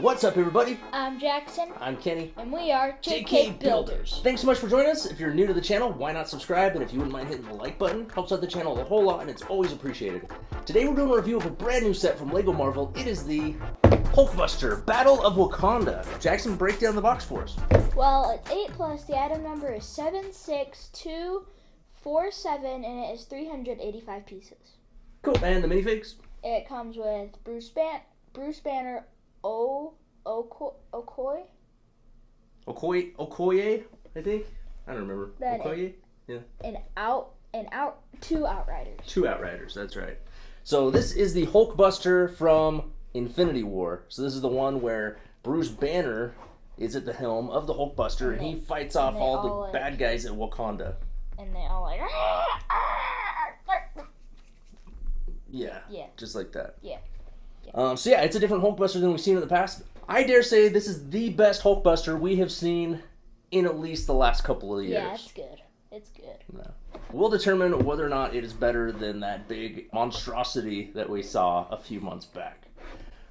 What's up, everybody? I'm Jackson. I'm Kenny. And we are JK Builders. Thanks so much for joining us. If you're new to the channel, why not subscribe? And if you wouldn't mind hitting the like button, helps out the channel a whole lot and it's always appreciated. Today we're doing a review of a brand new set from Lego Marvel. It is the Hulkbuster Battle of Wakanda. Jackson, break down the box for us. Well, it's 8+, the item number is 76247, and it is 385 pieces. Cool, and the minifigs? It comes with Bruce Banner, Okoye, I think? I don't remember. Okoye? Yeah. And two Outriders. Two Outriders, that's right. So this is the Hulkbuster from Infinity War. So this is the one where Bruce Banner is at the helm of the Hulkbuster, and he fights off all the bad guys at Wakanda. And they all like... Yeah, just like that. Yeah. So yeah, it's a different Hulkbuster than we've seen in the past. I dare say this is the best Hulkbuster we have seen in at least the last couple of years. Yeah, it's good. It's good. Yeah. We'll determine whether or not it is better than that big monstrosity that we saw a few months back.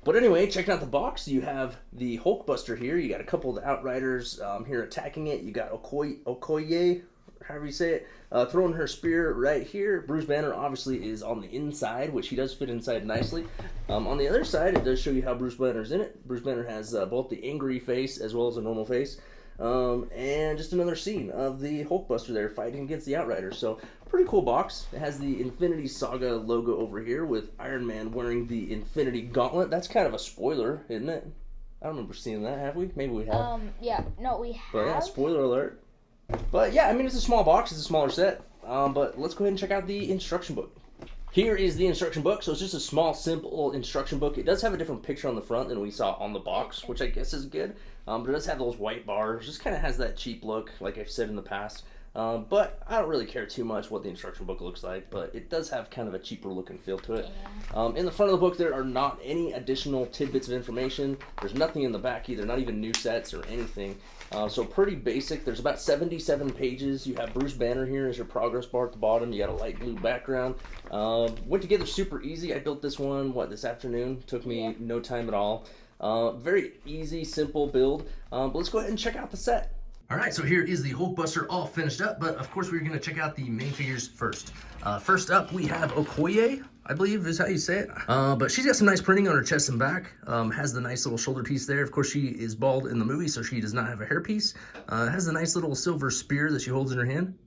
But anyway, checking out the box, you have the Hulkbuster here. You got a couple of the Outriders here attacking it. You got Okoye, however you say it, throwing her spear right here. Bruce Banner obviously is on the inside, which he does fit inside nicely. On the other side, it does show you how Bruce Banner's in it. Bruce Banner has both the angry face as well as a normal face. And just another scene of the Hulkbuster there fighting against the Outriders. So, pretty cool box. It has the Infinity Saga logo over here with Iron Man wearing the Infinity Gauntlet. That's kind of a spoiler, isn't it? I don't remember seeing that, have we? Maybe we have. Yeah, no, we have. But yeah, spoiler alert. But yeah, I mean, it's a small box. It's a smaller set. But let's go ahead and check out the instruction book. Here is the instruction book. So it's just a small, simple instruction book. It does have a different picture on the front than we saw on the box, which I guess is good. But it does have those white bars. Just kind of has that cheap look, like I've said in the past. But I don't really care too much what the instruction book looks like, but it does have kind of a cheaper looking feel to it. Yeah. In the front of the book, there are not any additional tidbits of information. There's nothing in the back either, not even new sets or anything. So pretty basic. There's about 77 pages. You have Bruce Banner here as your progress bar at the bottom. You got a light blue background. Went together super easy. I built this one, this afternoon? Took me no time at all. Very easy, simple build. But let's go ahead and check out the set. Alright, so here is the Hulkbuster all finished up, but of course we're going to check out the minifigures first. First up, we have Okoye, I believe is how you say it. But she's got some nice printing on her chest and back. Has the nice little shoulder piece there. Of course, she is bald in the movie, so she does not have a hairpiece. Has a nice little silver spear that she holds in her hand.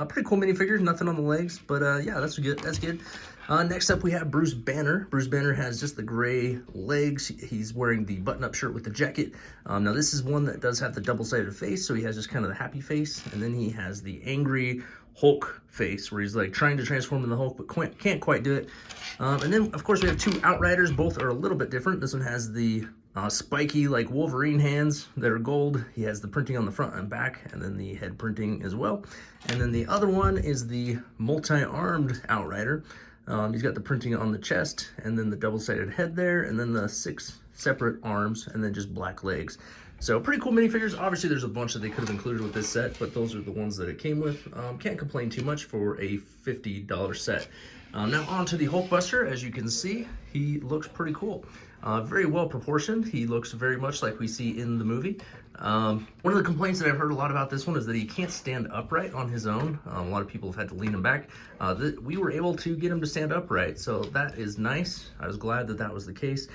Pretty cool minifigure, nothing on the legs, but yeah, that's good. That's good. Next up, we have Bruce Banner. Bruce Banner has just the gray legs. He's wearing the button-up shirt with the jacket. Now, this is one that does have the double-sided face, so he has just kind of the happy face, and then he has the angry Hulk face, where he's like trying to transform into the Hulk, but can't quite do it. And then, of course, we have two Outriders. Both are a little bit different. This one has the spiky, like Wolverine hands that are gold. He has the printing on the front and back, and then the head printing as well. And then the other one is the multi-armed Outrider. He's got the printing on the chest, and then the double-sided head there, and then the 6 separate arms, and then just black legs. So pretty cool minifigures. Obviously, there's a bunch that they could have included with this set, but those are the ones that it came with. Can't complain too much for a $50 set. Now on to the Hulkbuster. As you can see, he looks pretty cool. Very well proportioned. He looks very much like we see in the movie. One of the complaints that I've heard a lot about this one is that he can't stand upright on his own. A lot of people have had to lean him back. We were able to get him to stand upright, so that is nice. I was glad that that was the case.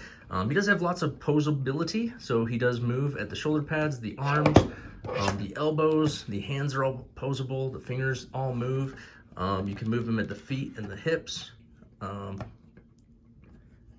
He does have lots of posability, so he does move at the shoulder pads, the arms, the elbows, the hands are all posable, the fingers all move. You can move him at the feet and the hips.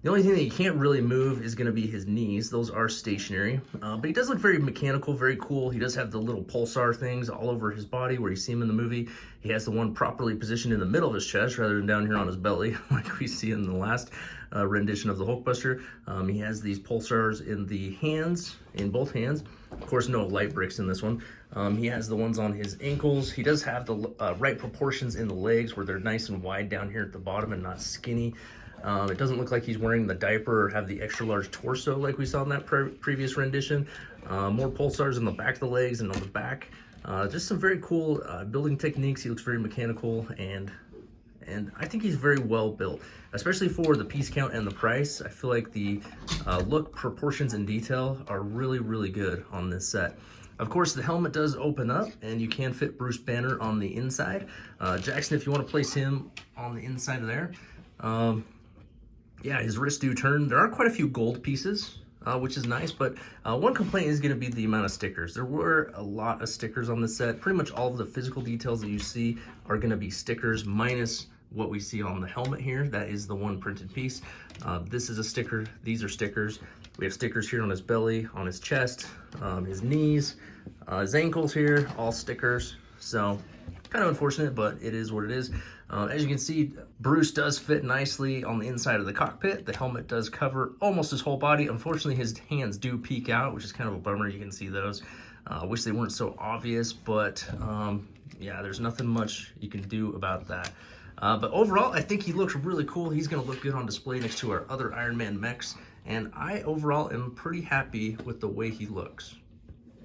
The only thing that he can't really move is going to be his knees. Those are stationary. But he does look very mechanical, very cool. He does have the little pulsar things all over his body where you see him in the movie. He has the one properly positioned in the middle of his chest rather than down here on his belly like we see in the last rendition of the Hulkbuster. He has these pulsars in the hands, in both hands. Of course, no light bricks in this one. He has the ones on his ankles. He does have the right proportions in the legs where they're nice and wide down here at the bottom and not skinny. It doesn't look like he's wearing the diaper or have the extra large torso like we saw in that previous rendition. More pulsars in the back of the legs and on the back. Just some very cool building techniques. He looks very mechanical and and I think he's very well built, especially for the piece count and the price. I feel like the look, proportions, and detail are really, really good on this set. Of course, the helmet does open up, and you can fit Bruce Banner on the inside. Jackson, if you want to place him on the inside of there, yeah, his wrists do turn. There are quite a few gold pieces, which is nice, but one complaint is going to be the amount of stickers. There were a lot of stickers on this set. Pretty much all of the physical details that you see are going to be stickers, minus what we see on the helmet here. That is the one printed piece. This is a sticker. These are stickers. We have stickers here on his belly, on his chest, his knees, his ankles here, all stickers. So kind of unfortunate, but it is what it is. As you can see, Bruce does fit nicely on the inside of the cockpit. The helmet does cover almost his whole body. Unfortunately, his hands do peek out, which is kind of a bummer. You can see those. Wish they weren't so obvious, but yeah, there's nothing much you can do about that. But overall, I think he looks really cool. He's going to look good on display next to our other Iron Man mechs. And I overall am pretty happy with the way he looks.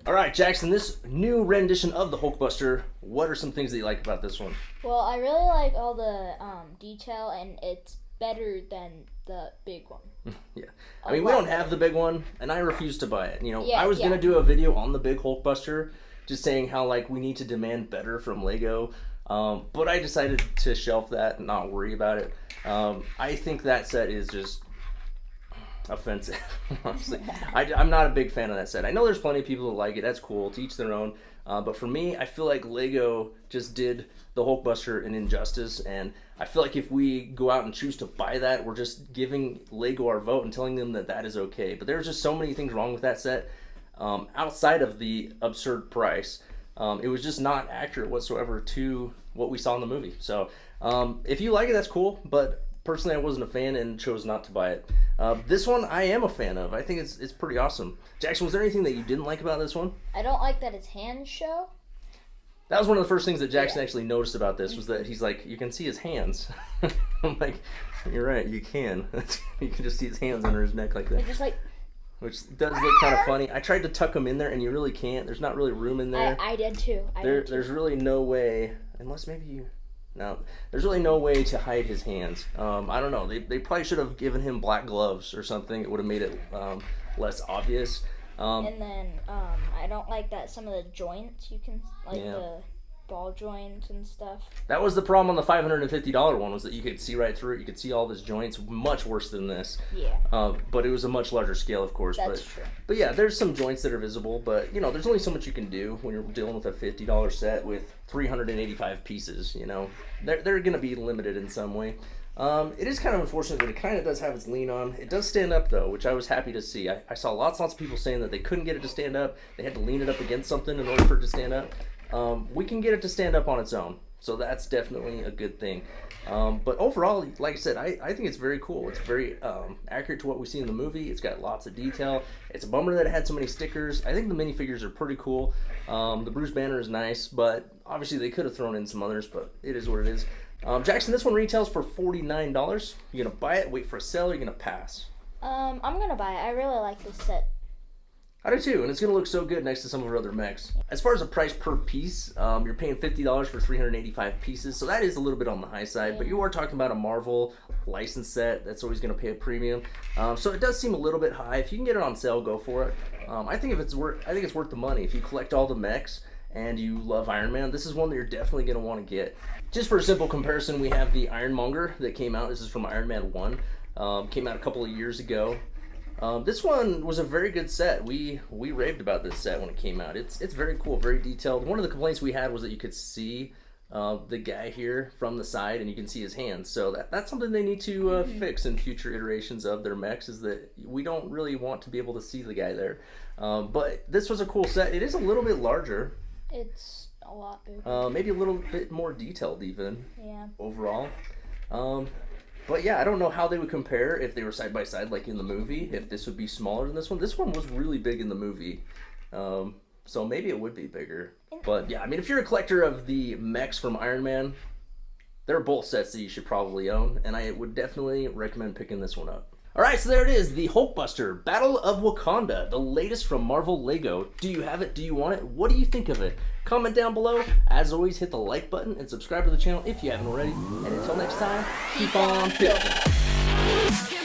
All right, Jackson, this new rendition of the Hulkbuster, what are some things that you like about this one? Well, I really like all the detail, and it's better than the big one. Yeah. I mean, we don't have the big one, and I refuse to buy it. You know, Yeah, I was yeah. going to do a video on the big Hulkbuster, just saying how, like, we need to demand better from Lego. But I decided to shelf that and not worry about it. I think that set is just offensive. Honestly, I'm not a big fan of that set. I know there's plenty of people that like it. That's cool, to each their own. But for me, I feel like Lego just did the Hulkbuster an injustice, and I feel like if we go out and choose to buy that, we're just giving Lego our vote and telling them that that is okay. But there's just so many things wrong with that set, outside of the absurd price. It was just not accurate whatsoever to what we saw in the movie. So if you like it, that's cool, but personally I wasn't a fan and chose not to buy it. This one I am a fan of. I think it's pretty awesome. Jackson, was there anything that you didn't like about this one? I don't like that his hands show. That was one of the first things that Jackson actually noticed about this, was that he's like, you can see his hands. I'm like, you're right, you can. You can just see his hands under his neck like that. They're just like, which does look kind of funny. I tried to tuck them in there, and you really can't. There's not really room in there. I did too. There's really no way, unless maybe you... No, there's really no way to hide his hands. I don't know. They probably should have given him black gloves or something. It would have made it less obvious. And then I don't like that some of the joints you can, like the ball joints and stuff. That was the problem on the $550 one, was that you could see right through it. You could see all of his joints, much worse than this. Yeah. But it was a much larger scale, of course. That's true. But yeah, there's some joints that are visible, but, you know, there's only so much you can do when you're dealing with a $50 set with 385 pieces, you know. They're going to be limited in some way. It is kind of unfortunate that it kind of does have its lean on. It does stand up, though, which I was happy to see. I saw lots and lots of people saying that they couldn't get it to stand up. They had to lean it up against something in order for it to stand up. We can get it to stand up on its own, so that's definitely a good thing. But overall, like I said, I think it's very cool. It's very accurate to what we see in the movie. It's got lots of detail. It's a bummer that it had so many stickers. I think the minifigures are pretty cool. The Bruce Banner is nice, but obviously they could have thrown in some others, but it is what it is. Jackson, this one retails for $49. You're going to buy it, wait for a sale, or you're going to pass? I'm going to buy it. I really like this set. I do too, and it's going to look so good next to some of our other mechs. As far as the price per piece, you're paying $50 for 385 pieces, so that is a little bit on the high side, but you are talking about a Marvel license set. That's always going to pay a premium. So it does seem a little bit high. If you can get it on sale, go for it. I think it's worth the money. If you collect all the mechs and you love Iron Man, this is one that you're definitely going to want to get. Just for a simple comparison, we have the Ironmonger that came out. This is from Iron Man 1. Came out a couple of years ago. This one was a very good set. We raved about this set when it came out. It's very cool, very detailed. One of the complaints we had was that you could see the guy here from the side, and you can see his hands. So that's something they need to fix in future iterations of their mechs, is that we don't really want to be able to see the guy there. But this was a cool set. It is a little bit larger. It's a lot bigger. Maybe a little bit more detailed even. Yeah. Overall. But yeah, I don't know how they would compare if they were side by side like in the movie, if this would be smaller than this one. This one was really big in the movie. So maybe it would be bigger. But yeah, I mean, if you're a collector of the mechs from Iron Man, they're both sets that you should probably own, and I would definitely recommend picking this one up. Alright, so there it is, the Hulkbuster Battle of Wakanda, the latest from Marvel Lego. Do you have it? Do you want it? What do you think of it? Comment down below. As always, hit the like button and subscribe to the channel if you haven't already. And until next time, keep on building.